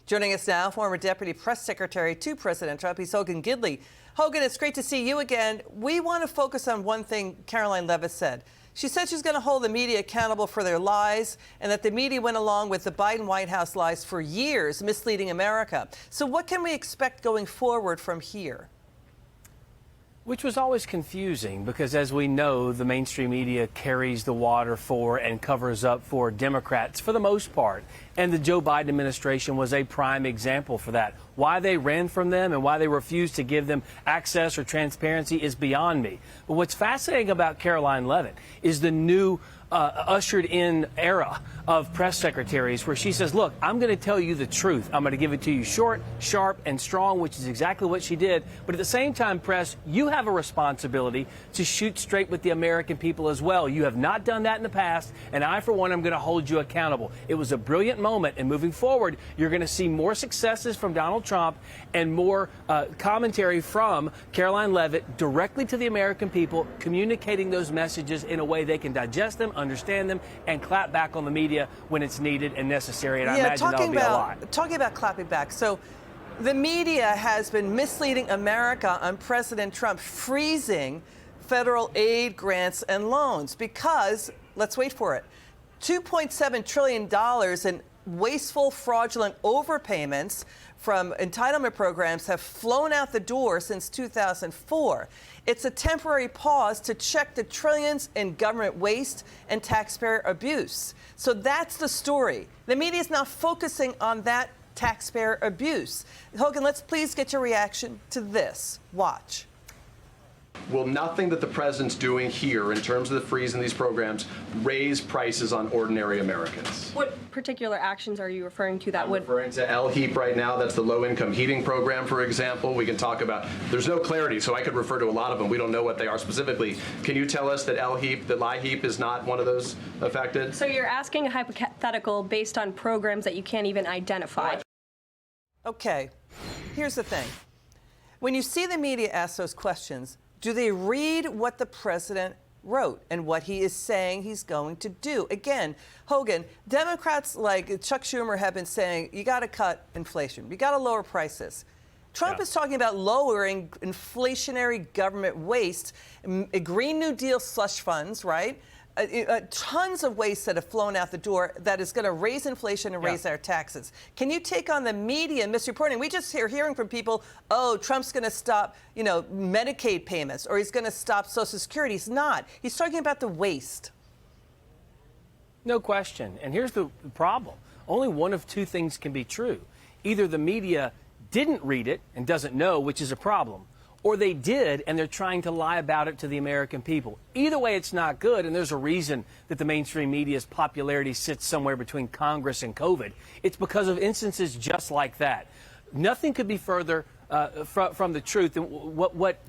Joining us now, former Deputy Press Secretary to President Trump, he's Hogan Gidley. Hogan, it's great to see you again. We want to focus on one thing Karoline Leavitt said. She said she's going to hold the media accountable for their lies and that the media went along with the Biden White House lies for years, misleading America. So what can we expect going forward from here? Which was always confusing because, as we know, the mainstream media carries the water for and covers up for Democrats for the most part. And the Joe Biden administration was a prime example for that. Why they ran from them and why they refused to give them access or transparency is beyond me. But what's fascinating about Karoline Leavitt is the new ushered in era of press secretaries where she says, look, I'm going to tell you the truth. I'm going to give it to you short, sharp, and strong, which is exactly what she did. But at the same time, press, you have a responsibility to shoot straight with the American people as well. You have not done that in the past, and I, for one, am going to hold you accountable. It was a brilliant moment, and moving forward, you're going to see more successes from Donald Trump and more commentary from Karoline Leavitt directly to the American people, communicating those messages in a way they can digest them, understand them, and clap back on the media when it's needed and necessary. And I imagine that'll be a lot. Talking about clapping back. So the media has been misleading America on President Trump freezing federal aid grants and loans because, let's wait for it, $2.7 trillion in wasteful, fraudulent overpayments from entitlement programs have flown out the door since 2004. It's a temporary pause to check the trillions in government waste and taxpayer abuse. So that's the story. The media is now focusing on that taxpayer abuse. Hogan, let's please get your reaction to this. Watch. Will nothing that the president's doing here in terms of the freeze in these programs raise prices on ordinary Americans? What particular actions are you referring to that would? I'm referring to LHEAP right now. That's the low-income heating program, for example. We can talk about, there's no clarity, so I could refer to a lot of them. We don't know what they are specifically. Can you tell us that LHEAP is not one of those affected? So you're asking a hypothetical based on programs that you can't even identify. Right. Okay, here's the thing. When you see the media ask those questions, do they read what the president wrote and what he is saying he's going to do? Again, Hogan, Democrats like Chuck Schumer have been saying, you got to cut inflation. You got to lower prices. Trump is talking about lowering inflationary government waste, a Green New Deal slush funds, right? Tons of waste that have flown out the door that is going to raise inflation and raise our taxes. Can you take on the media misreporting? We just are hearing from people, oh, Trump's going to stop, Medicaid payments, or he's going to stop Social Security. He's not. He's talking about the waste. No question. And here's the problem. Only one of two things can be true. Either the media didn't read it and doesn't know, which is a problem, or they did, and they're trying to lie about it to the American people. Either way, it's not good, and there's a reason that the mainstream media's popularity sits somewhere between Congress and COVID. It's because of instances just like that. Nothing could be further from the truth. And what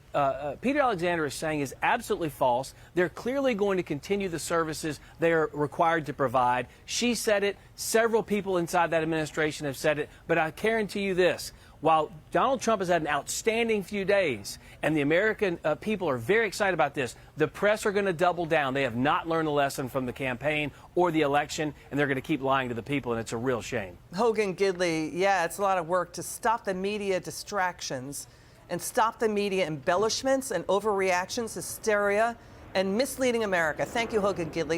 Peter Alexander is saying is absolutely false. They're clearly going to continue the services they are required to provide. She said it. Several people inside that administration have said it. But I guarantee you this. While Donald Trump has had an outstanding few days, and the American people are very excited about this, the press are going to double down. They have not learned a lesson from the campaign or the election, and they're going to keep lying to the people, and it's a real shame. Hogan Gidley, yeah, it's a lot of work to stop the media distractions and stop the media embellishments and overreactions, hysteria, and misleading America. Thank you, Hogan Gidley.